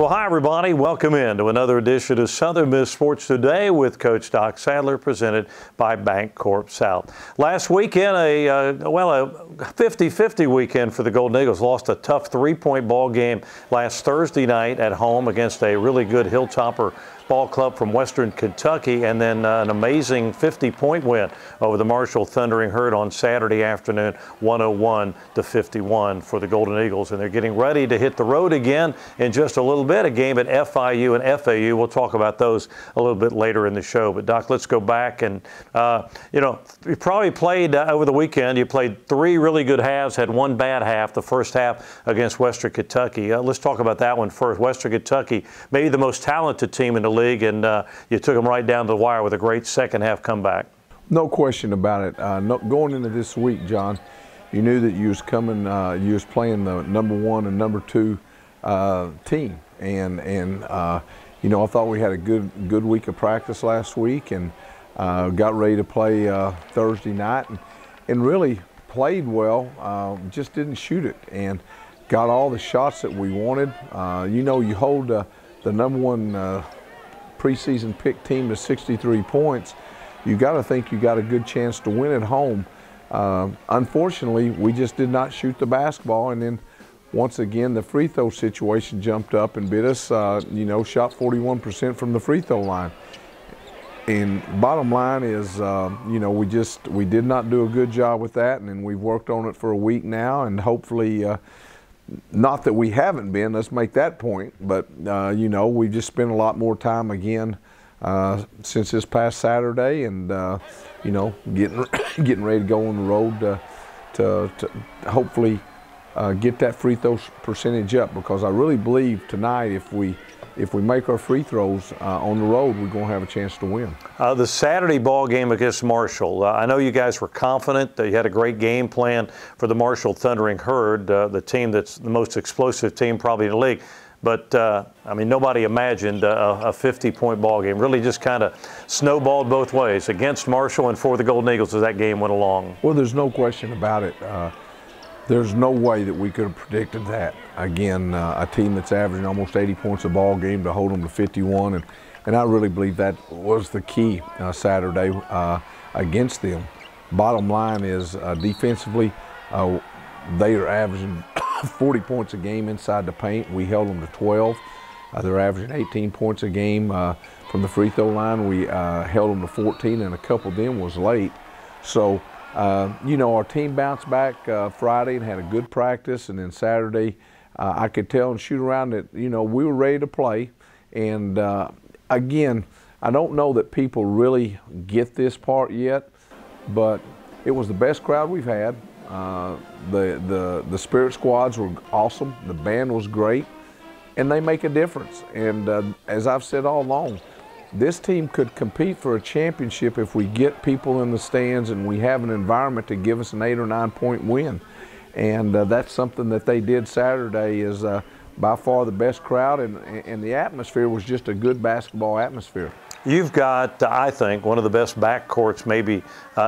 Well, hi, everybody. Welcome in to another edition of Southern Miss Sports Today with Coach Doc Sadler, presented by Bancorp South. Last weekend, a 50-50 weekend for the Golden Eagles. Lost a tough three-point ball game last Thursday night at home against a really good Hilltopper ball club from Western Kentucky, and then an amazing 50-point win over the Marshall Thundering Herd on Saturday afternoon, 101-51 for the Golden Eagles. And they're getting ready to hit the road again in just a little bit, a game at FIU and FAU. We'll talk about those a little bit later in the show. But, Doc, let's go back. And, you probably played over the weekend. You played three really good halves, had one bad half, the first half against Western Kentucky. Let's talk about that one first. Western Kentucky, maybe the most talented team in the league, and you took them right down to the wire with a great second half comeback. No question about it. Going into this week, John, you knew that you was coming. You was playing the number one and number two team, and I thought we had a good week of practice last week, and got ready to play Thursday night, and really played well. Just didn't shoot it, and got all the shots that we wanted. You hold the number one preseason pick team to 63 points, you got to think you got a good chance to win at home. Unfortunately, we just did not shoot the basketball, and then once again the free throw situation jumped up and bit us. Shot 41% from the free throw line. And bottom line is, we did not do a good job with that, and we've worked on it for a week now, and hopefully. Not that we haven't been, let's make that point, but, we've just spent a lot more time again since this past Saturday, and, getting ready to go on the road to hopefully get that free throw percentage up, because I really believe tonight if we make our free throws on the road, we're going to have a chance to win. The Saturday ball game against Marshall, I know you guys were confident that you had a great game plan for the Marshall Thundering Herd, the team that's the most explosive team probably in the league. But, nobody imagined a 50-point ball game. Really just kind of snowballed both ways against Marshall and for the Golden Eagles as that game went along. Well, there's no question about it. There's no way that we could have predicted that. Again, a team that's averaging almost 80 points a ball game to hold them to 51, and I really believe that was the key Saturday against them. Bottom line is defensively, they are averaging 40 points a game inside the paint. We held them to 12. They're averaging 18 points a game from the free throw line. We held them to 14, and a couple of them was late. So. Our team bounced back Friday and had a good practice, and then Saturday I could tell and shoot around that, we were ready to play. And again, I don't know that people really get this part yet, but it was the best crowd we've had. The Spirit Squads were awesome. The band was great, and they make a difference. And as I've said all along, this team could compete for a championship if we get people in the stands and we have an environment to give us an 8 or 9 point win. And that's something that they did Saturday, is by far the best crowd, and the atmosphere was just a good basketball atmosphere. You've got, I think, one of the best backcourts maybe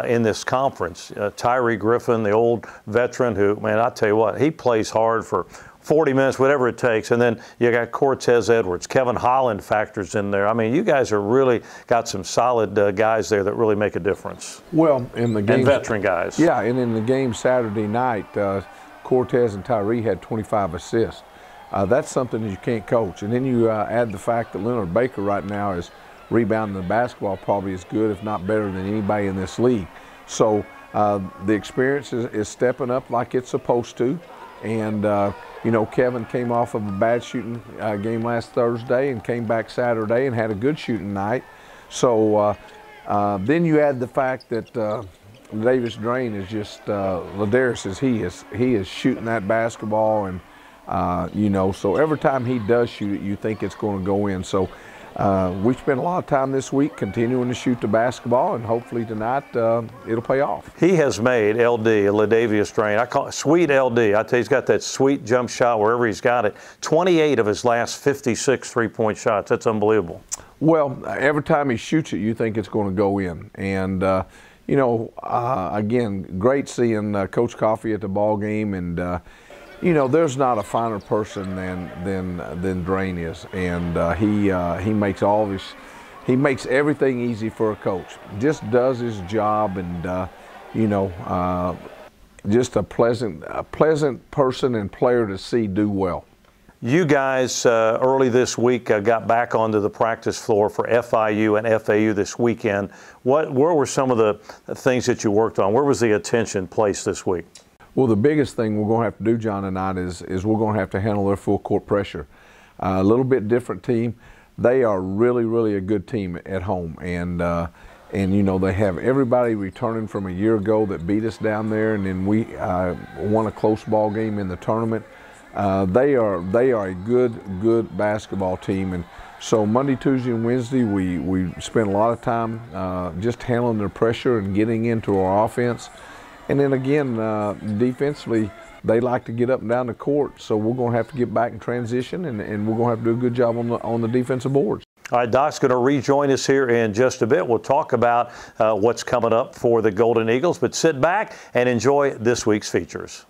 in this conference. Tyree Griffin, the old veteran who, man, I tell you what, he plays hard for 40 minutes, whatever it takes. And then you got Cortez Edwards. Kevin Holland factors in there. You guys are really got some solid guys there that really make a difference. Well, in the game, and veteran guys. Yeah, and in the game Saturday night, Cortez and Tyree had 25 assists. That's something that you can't coach. And then you add the fact that Leonard Baker right now is rebounding the basketball probably as good, if not better, than anybody in this league. So the experience is stepping up like it's supposed to. And, Kevin came off of a bad shooting game last Thursday and came back Saturday and had a good shooting night. So then you add the fact that Davis Drain is just, Ladarius he is shooting that basketball, and, so every time he does shoot it, you think it's going to go in. So we spent a lot of time this week continuing to shoot the basketball, and hopefully tonight it'll pay off. He has made LD, Ladavius Drain, I call it sweet LD. I tell you, he's got that sweet jump shot wherever he's got it. 28 of his last 56 three-point shots. That's unbelievable. Well, every time he shoots it, you think it's going to go in. And, again, great seeing Coach Coffey at the ball game, and you know, there's not a finer person than Drain is, and he makes he makes everything easy for a coach. Just does his job, and you know, just a pleasant person and player to see do well. You guys early this week got back onto the practice floor for FIU and FAU this weekend. Where were some of the things that you worked on? Where was the attention placed this week? Well, the biggest thing we're going to have to do, John, tonight is we're going to have to handle their full court pressure. A little bit different team. They are really a good team at home, and you know, they have everybody returning from a year ago that beat us down there, and then we won a close ball game in the tournament. They are a good basketball team, and so Monday, Tuesday, and Wednesday we spent a lot of time just handling their pressure and getting into our offense. And then again, defensively, they like to get up and down the court, so we're going to have to get back in transition, and we're going to have to do a good job on the defensive boards. All right, Doc's going to rejoin us here in just a bit. We'll talk about what's coming up for the Golden Eagles, but sit back and enjoy this week's features.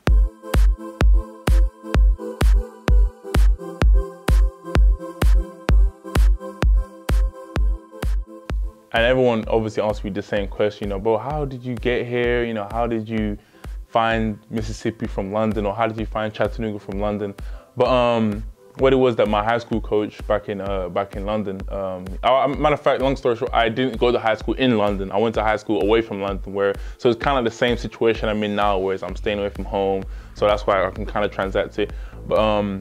And everyone obviously asks me the same question, you know, bro, how did you get here? You know, how did you find Mississippi from London, or how did you find Chattanooga from London? But what it was that my high school coach back in London, matter of fact, long story short, I didn't go to high school in London. I went to high school away from London, so it's kind of the same situation I'm in now, where I'm staying away from home. So that's why I can kind of transact it. But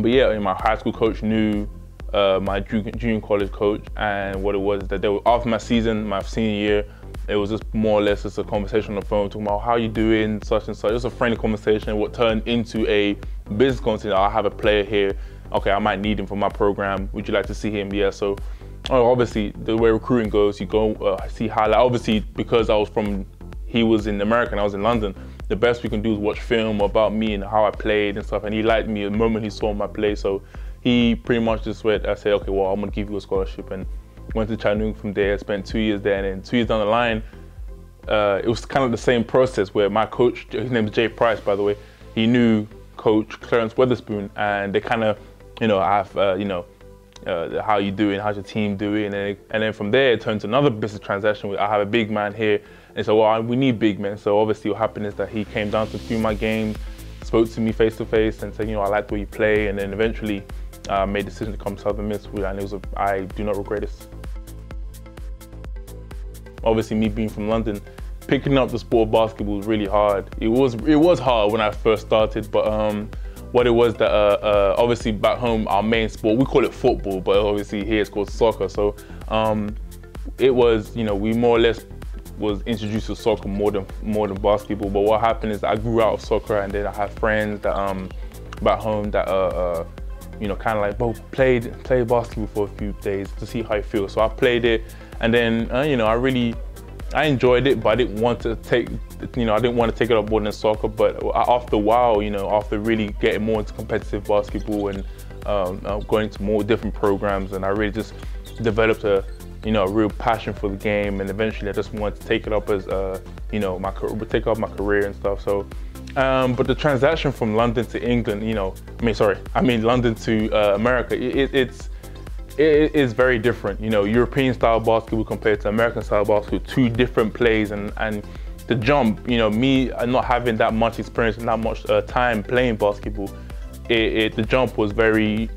yeah, my high school coach knew my junior college coach, and what it was that they were, after my season, my senior year, it was just more or less just a conversation on the phone, talking about how you doing, such and such. It was a friendly conversation, what turned into a business conversation. I have a player here, okay, I might need him for my program. Would you like to see him? Yeah. So obviously the way recruiting goes, you go see highlight. Obviously, because he was in America and I was in London, the best we can do is watch film about me and how I played and stuff. And he liked me the moment he saw my play. So he pretty much just went, I said, okay, well, I'm gonna give you a scholarship, and went to Chattanooga from there, spent 2 years there, and then 2 years down the line, it was kind of the same process where my coach, his name is Jay Price, by the way, he knew Coach Clarence Weatherspoon, and they kind of, you know, how you doing, how's your team doing, and then from there it turned to another business transaction where I have a big man here, and so well, we need big men. So obviously what happened is that he came down to a few of my games, spoke to me face to face, and said, you know, I like the way you play, and then eventually made the decision to come to Southern Miss, and I do not regret it. Obviously, me being from London, picking up the sport of basketball was really hard. It was hard when I first started, but what it was that obviously back home, our main sport, we call it football, but obviously here it's called soccer. So it was, you know, we more or less was introduced to soccer more than basketball. But what happened is I grew out of soccer, and then I had friends that back home that you know, kind of like, bro, play basketball for a few days to see how it feels. So I played it, and then you know, I enjoyed it, but I didn't want to take it up more than soccer. But after a while, you know, after really getting more into competitive basketball and going into more different programs, and I really just developed a real passion for the game, and eventually I just wanted to take it up as you know, take up my career and stuff. So. But the transaction from London to England, you know, London to America, it is very different. You know, European style basketball compared to American style basketball, two different plays, and the jump, you know, me not having that much experience and that much time playing basketball, the jump was very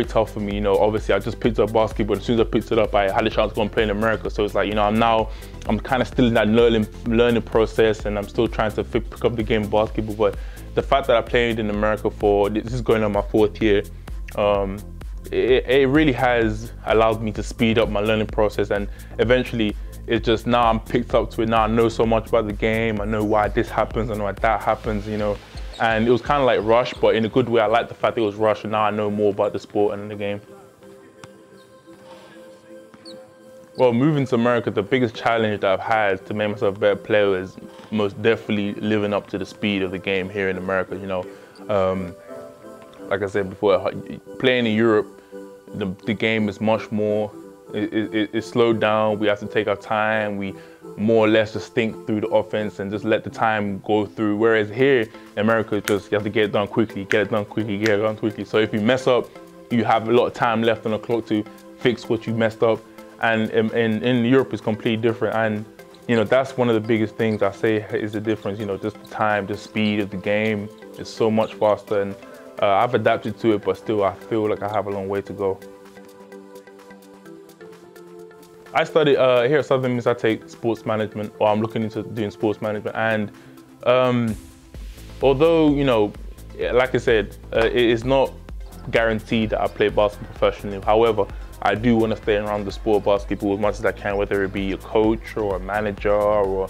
tough for me. You know, obviously I just picked up basketball. As soon as I picked it up, I had a chance to go and play in America. So it's like, you know, I'm kind of still in that learning process, and I'm still trying to pick up the game of basketball. But the fact that I played in America this is going on my 4th year, it really has allowed me to speed up my learning process, and eventually it's just, now I'm picked up to it. Now I know so much about the game. I know why this happens, I know why that happens, you know. And it was kind of like rushed, but in a good way. I like the fact that it was rushed, and now I know more about the sport and the game. Well, moving to America, the biggest challenge that I've had to make myself a better player is most definitely living up to the speed of the game here in America. You know, like I said before, playing in Europe, the game is much more, it's slowed down. We have to take our time. more or less just think through the offense and just let the time go through. Whereas here in America, just you have to get it done quickly, get it done quickly, get it done quickly. So if you mess up, you have a lot of time left on the clock to fix what you messed up. And in Europe, it's completely different. And you know, that's one of the biggest things I say is the difference. You know, just the time, the speed of the game is so much faster. And I've adapted to it, but still, I feel like I have a long way to go. I studied here at Southern Miss. I take sports management, or I'm looking into doing sports management. And although, you know, like I said, it is not guaranteed that I play basketball professionally. However, I do want to stay around the sport of basketball as much as I can, whether it be a coach or a manager or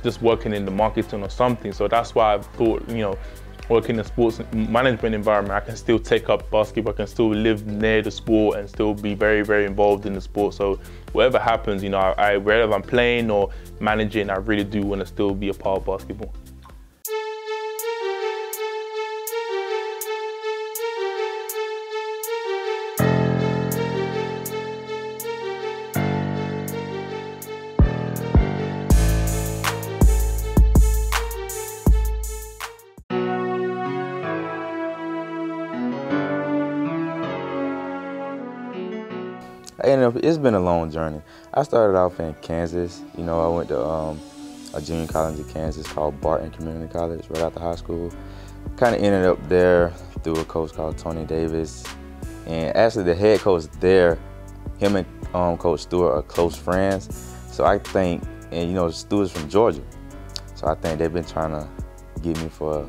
just working in the marketing or something. So that's why I've thought, you know, working in a sports management environment, I can still take up basketball, I can still live near the sport and still be very, very involved in the sport. So whatever happens, you know, whether I'm playing or managing, I really do want to still be a part of basketball. It's been a long journey. I started off in Kansas. You know, I went to a junior college in Kansas called Barton Community College right after high school. Kind of ended up there through a coach called Tony Davis. And actually the head coach there, him and Coach Stewart are close friends. So I think, and you know, Stewart's from Georgia. So I think they've been trying to get me for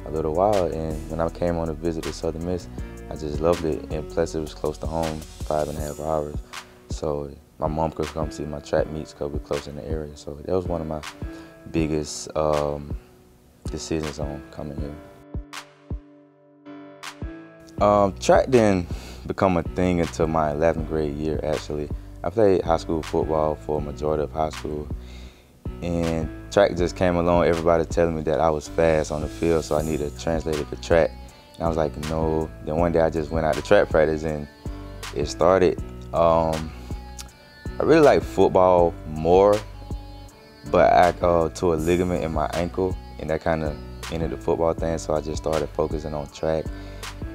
a little while. And when I came on a visit to Southern Miss, I just loved it, and plus it was close to home, 5.5 hours. So my mom could come see my track meets because we're close in the area. So that was one of my biggest decisions on coming here. Track didn't become a thing until my 11th grade year, actually. I played high school football for a majority of high school, and track just came along, everybody telling me that I was fast on the field, so I needed to translate it to track. I was like, no. Then one day I just went out to track practice and it started. I really like football more, but I tore a ligament in my ankle, and that kind of ended the football thing, so I just started focusing on track.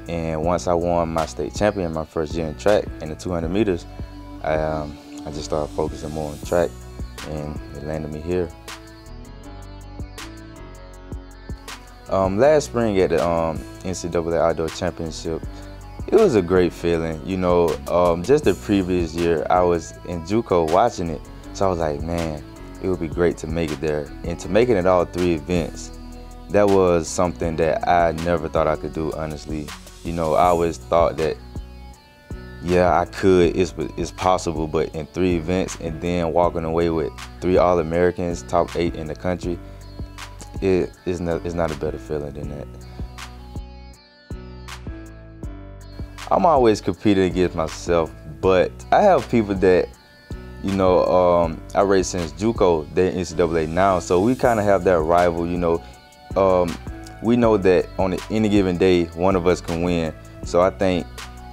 And once I won my state champion my first year in track in the 200 meters, I just started focusing more on track, and it landed me here. Last spring at the NCAA Outdoor Championship, it was a great feeling. You know, just the previous year, I was in JUCO watching it, so I was like, man, it would be great to make it there. And to make it at all 3 events, that was something that I never thought I could do, honestly. You know, I always thought that, yeah, I could, it's possible, but in 3 events and then walking away with 3 All-Americans, top 8 in the country, it's not a better feeling than that. I'm always competing against myself, but I have people that, you know, I race since JUCO, they're NCAA now, so we kind of have that rival, you know. We know that on any given day, one of us can win. So I think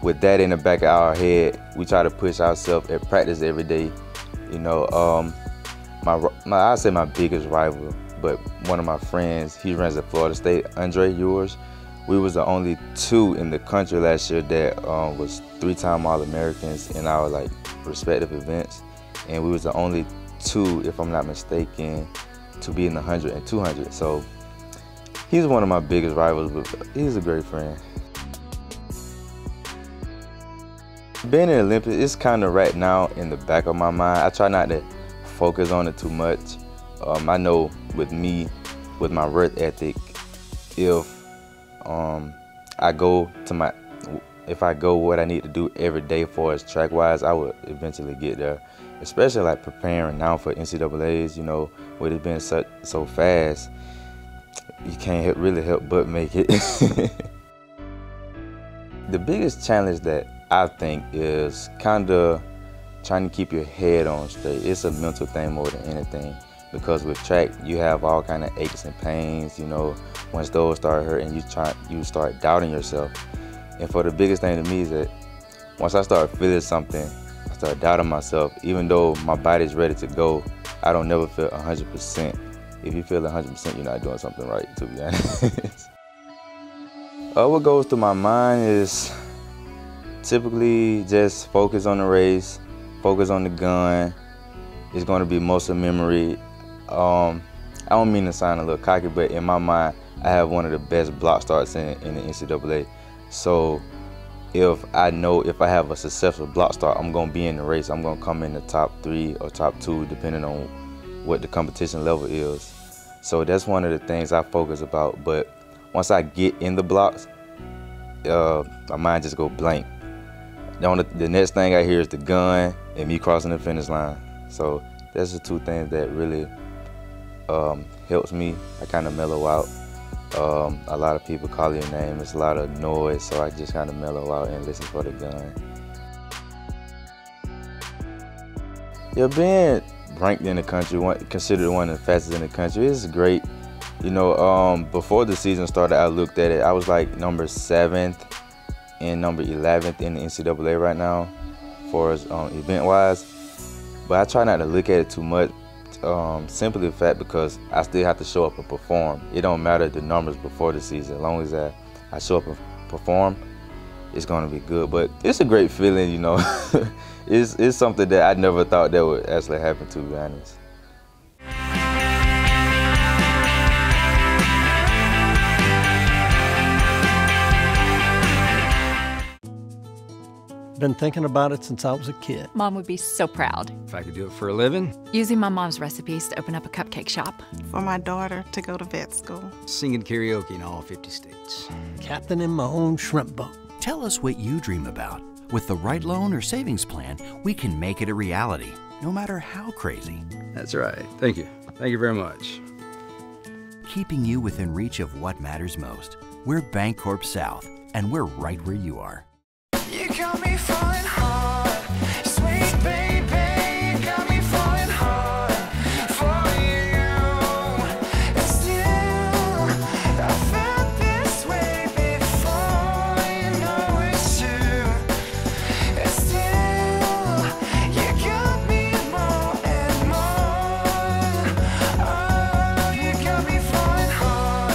with that in the back of our head, we try to push ourselves at practice every day. You know, I'd say my biggest rival, but one of my friends, he runs at Florida State, Andre Ewers. We was the only 2 in the country last year that was 3-time All-Americans in our respective events. And we was the only 2, if I'm not mistaken, to be in the 100 and 200. So he's one of my biggest rivals, but he's a great friend. Being in the Olympics, it's kind of right now in the back of my mind. I try not to focus on it too much. I know with me, with my work ethic, if I go what I need to do every day for us track-wise, I would eventually get there. Especially like preparing now for NCAAs, you know, with it being so fast, you can't really help but make it. The biggest challenge that I think is kind of trying to keep your head on straight. It's a mental thing more than anything, because with track you have all kind of aches and pains. You know, once those start hurting, you start doubting yourself. And for the biggest thing to me is that once I start feeling something, I start doubting myself. Even though my body's ready to go, I don't never feel 100%. If you feel 100%, you're not doing something right, to be honest. What goes through my mind is typically just focus on the race, focus on the gun. It's going to be muscle memory. I don't mean to sound a little cocky, but in my mind, I have one of the best block starts in the NCAA. So if I know if I have a successful block start, I'm going to be in the race. I'm going to come in the top 3 or top 2, depending on what the competition level is. So that's one of the things I focus about. But once I get in the blocks, my mind just go blank. The next thing I hear is the gun and me crossing the finish line. So that's the 2 things that really helps me. I kind of mellow out. A lot of people call your name. It's a lot of noise, so I just kind of mellow out and listen for the gun. Yeah, being ranked in the country, considered one of the fastest in the country, is great. You know, before the season started, I looked at it. I was like number 7th and number 11th in the NCAA right now, for event-wise. But I try not to look at it too much. Simply the fact because I still have to show up and perform. It don't matter the numbers before the season. As long as I show up and perform, it's gonna be good. But it's a great feeling, you know. It's something that I never thought that would actually happen, to be honest. Been thinking about it since I was a kid. Mom would be so proud. If I could do it for a living. Using my mom's recipes to open up a cupcake shop. For my daughter to go to vet school. Singing karaoke in all 50 states. Captaining my own shrimp boat. Tell us what you dream about. With the right loan or savings plan, we can make it a reality, no matter how crazy. That's right. Thank you. Thank you very much. Keeping you within reach of what matters most. We're Bancorp South, and we're right where you are. You got me falling hard, sweet baby, you got me falling hard for you. And still, I felt this way before, you know it's true. And still, you got me more and more. Oh, you got me falling hard.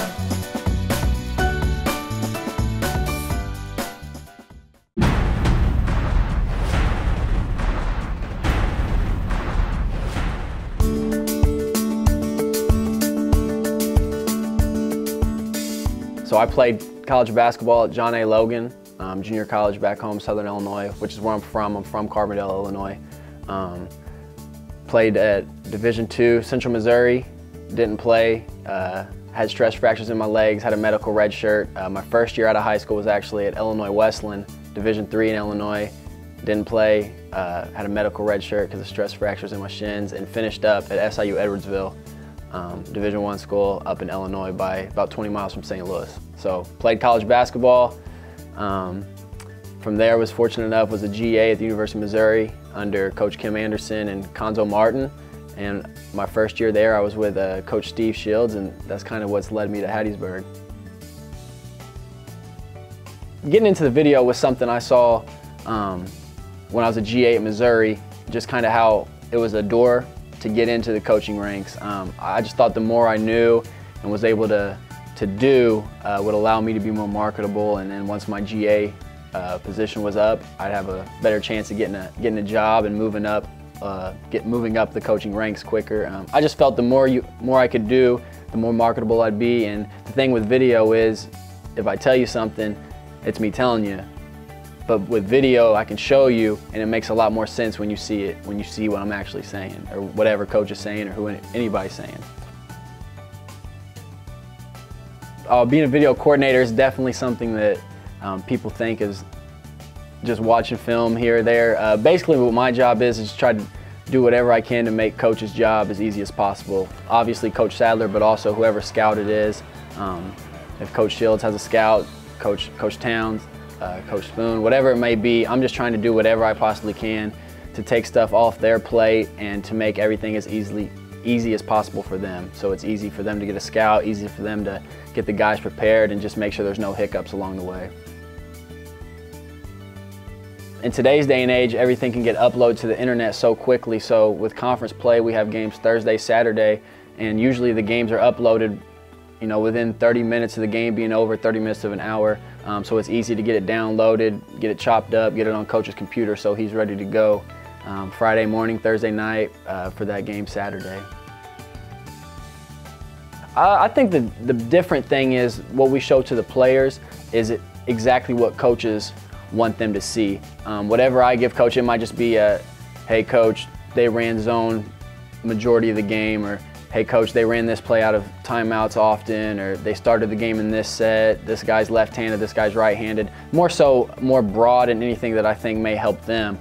So I played college basketball at John A. Logan, junior college back home, Southern Illinois, which is where I'm from. I'm from Carbondale, Illinois. Played at Division II, Central Missouri, didn't play. Had stress fractures in my legs, had a medical red shirt. My first year out of high school was actually at Illinois Westland, Division III in Illinois. Didn't play, had a medical red shirt because of stress fractures in my shins, and finished up at SIU Edwardsville, Division I school up in Illinois by about 20 miles from St. Louis. So played college basketball. From there, was fortunate enough, was a GA at the University of Missouri under Coach Kim Anderson and Conzo Martin. And my first year there, I was with Coach Steve Shields, and that's kind of what's led me to Hattiesburg. Getting into the video was something I saw when I was a GA at Missouri, just kind of how it was a door to get into the coaching ranks. I just thought the more I knew and was able to do would allow me to be more marketable, and then once my GA position was up, I'd have a better chance of getting a job and moving up the coaching ranks quicker. I just felt the more I could do, the more marketable I'd be. And the thing with video is, if I tell you something, it's me telling you. But with video, I can show you, and it makes a lot more sense when you see it, when you see what I'm actually saying, or whatever coach is saying, or who anybody's saying. Being a video coordinator is definitely something that people think is just watching film here or there. Basically what my job is try to do whatever I can to make Coach's job as easy as possible. Obviously Coach Sadler, but also whoever scout it is. If Coach Shields has a scout, Coach Towns, Coach Spoon, whatever it may be, I'm just trying to do whatever I possibly can to take stuff off their plate and to make everything as easy as possible for them. So it's easy for them to get a scout, easy for them to get the guys prepared, and just make sure there's no hiccups along the way. in today's day and age, everything can get uploaded to the internet so quickly. So with conference play, we have games Thursday, Saturday, and usually the games are uploaded, you know, within 30 minutes of the game being over, 30 minutes of an hour. So it's easy to get it downloaded, get it chopped up, get it on coach's computer so he's ready to go Friday morning, Thursday night for that game Saturday. I think the different thing is what we show to the players is exactly what coaches want them to see. Whatever I give coach, it might just be a, hey coach, they ran zone majority of the game, or hey coach, they ran this play out of timeouts often, or they started the game in this set, this guy's left-handed, this guy's right-handed. More broad and anything that I think may help them.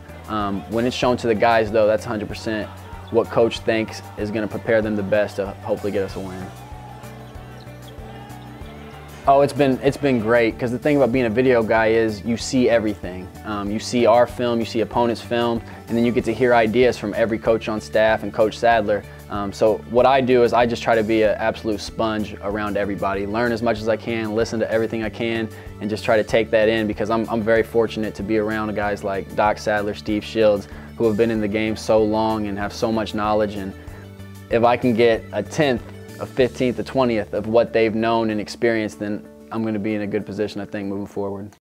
When it's shown to the guys though, that's 100% what coach thinks is going to prepare them the best to hopefully get us a win. Oh, it's been great, because the thing about being a video guy is you see everything. You see our film, you see opponents' film, and then you get to hear ideas from every coach on staff and Coach Sadler. So what I do is I just try to be an absolute sponge around everybody, learn as much as I can, listen to everything I can, and just try to take that in, because I'm very fortunate to be around guys like Doc Sadler, Steve Shields, who have been in the game so long and have so much knowledge. And if I can get a 10th, a 15th, a 20th of what they've known and experienced, then I'm going to be in a good position, I think, moving forward.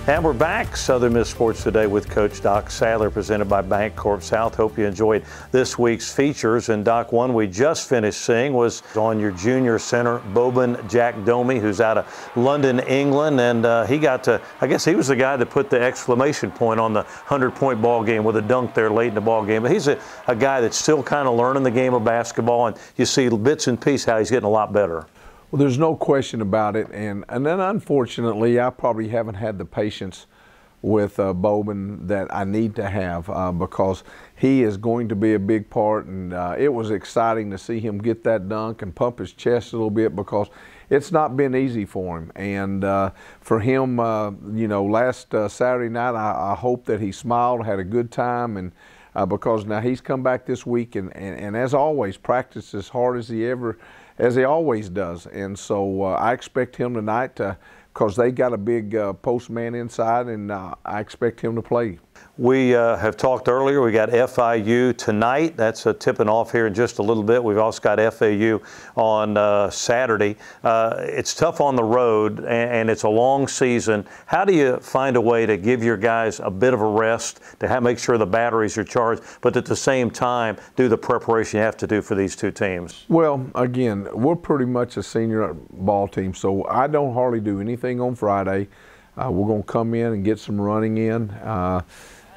And we're back, Southern Miss Sports Today with Coach Doc Sadler, presented by Bancorp South. Hope you enjoyed this week's features. And Doc, one we just finished seeing was on your junior center, Boban Jacdonmi, who's out of London, England. And he got to, I guess he was the guy that put the exclamation point on the 100-point ball game with a dunk there late in the ball game. But he's a guy that's still kind of learning the game of basketball, and you see bits and pieces how he's getting a lot better. Well, there's no question about it, and then unfortunately, I probably haven't had the patience with Boban that I need to have because he is going to be a big part, and it was exciting to see him get that dunk and pump his chest a little bit, because it's not been easy for him. And for him, you know, last Saturday night, I hope that he smiled, had a good time, and because now he's come back this week and as always practiced as hard as he always does. And so I expect him tonight because they got a big post man inside, and I expect him to play. We have talked earlier. We got FIU tonight. That's tipping off here in just a little bit. We've also got FAU on Saturday. It's tough on the road, and it's a long season. How do you find a way to give your guys a bit of a rest, to make sure the batteries are charged, but at the same time do the preparation you have to do for these two teams? Well, again, we're pretty much a senior ball team, so I don't hardly do anything on Friday. We're going to come in and get some running in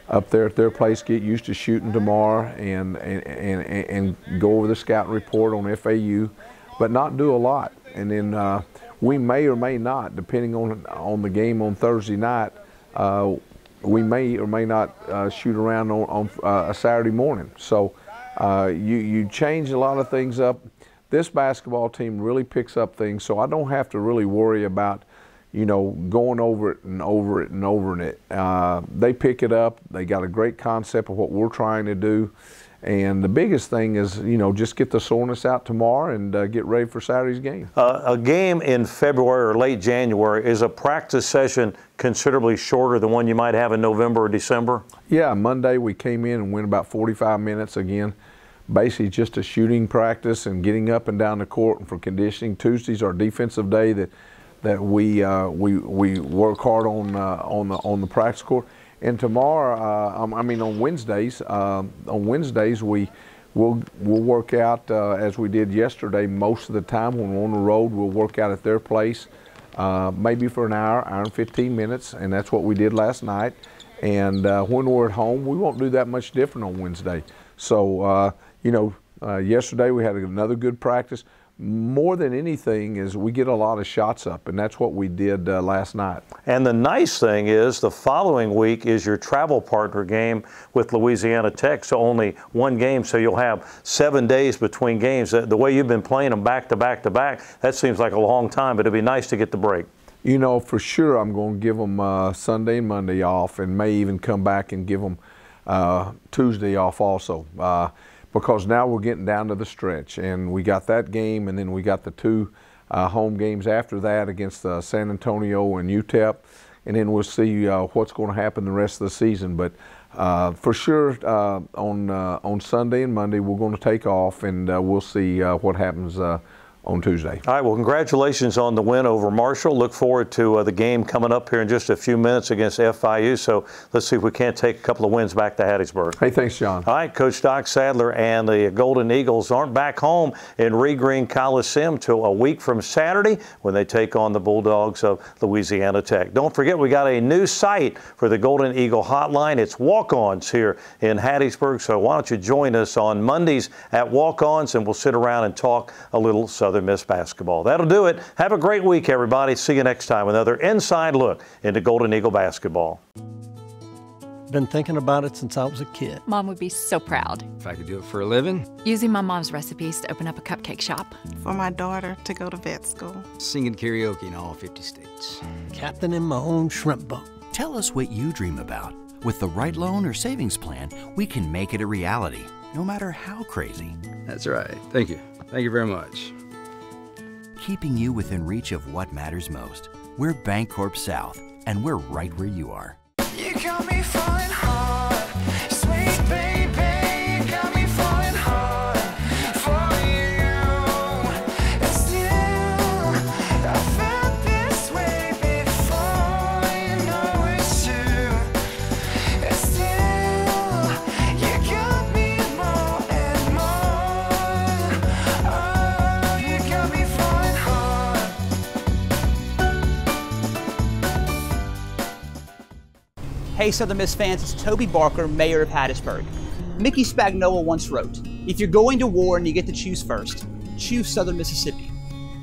up there at their place, get used to shooting tomorrow, and go over the scouting report on FAU, but not do a lot. And then we may or may not, depending on the game on Thursday night, we may or may not shoot around on a Saturday morning. So you change a lot of things up. This basketball team really picks up things, so I don't have to really worry about, you know, going over it and over it and over it. They pick it up. They got a great concept of what we're trying to do. And the biggest thing is, you know, just get the soreness out tomorrow and get ready for Saturday's game. A game in February or late January, is a practice session considerably shorter than one you might have in November or December? Yeah, Monday we came in and went about 45 minutes again. Basically just a shooting practice and getting up and down the court and for conditioning. Tuesday's our defensive day that we work hard on the practice court. And tomorrow, I mean on Wednesdays we'll work out as we did yesterday. Most of the time when we're on the road, we'll work out at their place, maybe for an hour and 15 minutes, and that's what we did last night. And when we're at home, we won't do that much different on Wednesday. So you know, yesterday we had another good practice. more than anything is we get a lot of shots up, and that's what we did last night. And the nice thing is the following week is your travel partner game with Louisiana Tech, so only one game, so you'll have 7 days between games. The way you've been playing them back to back to back, that seems like a long time, but it'd be nice to get the break. You know, for sure I'm going to give them Sunday and Monday off, and may even come back and give them Tuesday off also. Because now we're getting down to the stretch, and we got that game, and then we got the 2 home games after that against San Antonio and UTEP, and then we'll see what's going to happen the rest of the season. But for sure, on Sunday and Monday we're going to take off, and we'll see what happens on Tuesday. All right, well, congratulations on the win over Marshall. Look forward to the game coming up here in just a few minutes against FIU. So let's see if we can't take a couple of wins back to Hattiesburg. Hey, thanks, John. All right, Coach Doc Sadler and the Golden Eagles aren't back home in Reed Green Coliseum till a week from Saturday when they take on the Bulldogs of Louisiana Tech. Don't forget, we got a new site for the Golden Eagle Hotline. It's Walk-Ons here in Hattiesburg. So why don't you join us on Mondays at Walk-Ons, and we'll sit around and talk a little Southern Miss basketball. That'll do it. Have a great week, everybody. See you next time with another inside look into Golden Eagle basketball. Been thinking about it since I was a kid. Mom would be so proud. If I could do it for a living. Using my mom's recipes to open up a cupcake shop. For my daughter to go to vet school. Singing karaoke in all 50 states. Captaining my own shrimp boat. Tell us what you dream about. With the right loan or savings plan, we can make it a reality, no matter how crazy. That's right. Thank you. Thank you very much. Keeping you within reach of what matters most. We're Bancorp South, and we're right where you are. You got me falling hard, sweet baby, got me falling hard for you. And still, I felt this way before, you know it's true. And still, you got me more and more. Oh, you got me falling hard. Hey Southern Miss fans, it's Toby Barker, Mayor of Hattiesburg. Mickey Spagnola once wrote, "If you're going to war and you get to choose first, choose Southern Mississippi.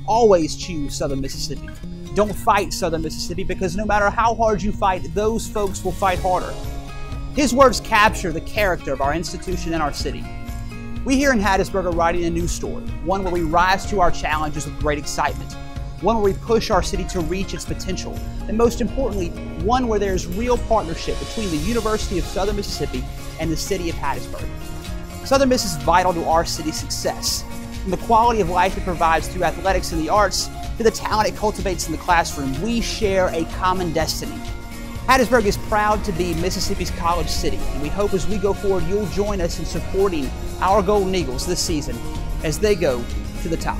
Always choose Southern Mississippi. Don't fight Southern Mississippi, because no matter how hard you fight, those folks will fight harder." His words capture the character of our institution and our city. We here in Hattiesburg are writing a new story, one where we rise to our challenges with great excitement, one where we push our city to reach its potential, and most importantly, one where there's real partnership between the University of Southern Mississippi and the city of Hattiesburg. Southern Miss is vital to our city's success, from the quality of life it provides through athletics and the arts to the talent it cultivates in the classroom. We share a common destiny. Hattiesburg is proud to be Mississippi's college city, and we hope as we go forward you'll join us in supporting our Golden Eagles this season as they go to the top.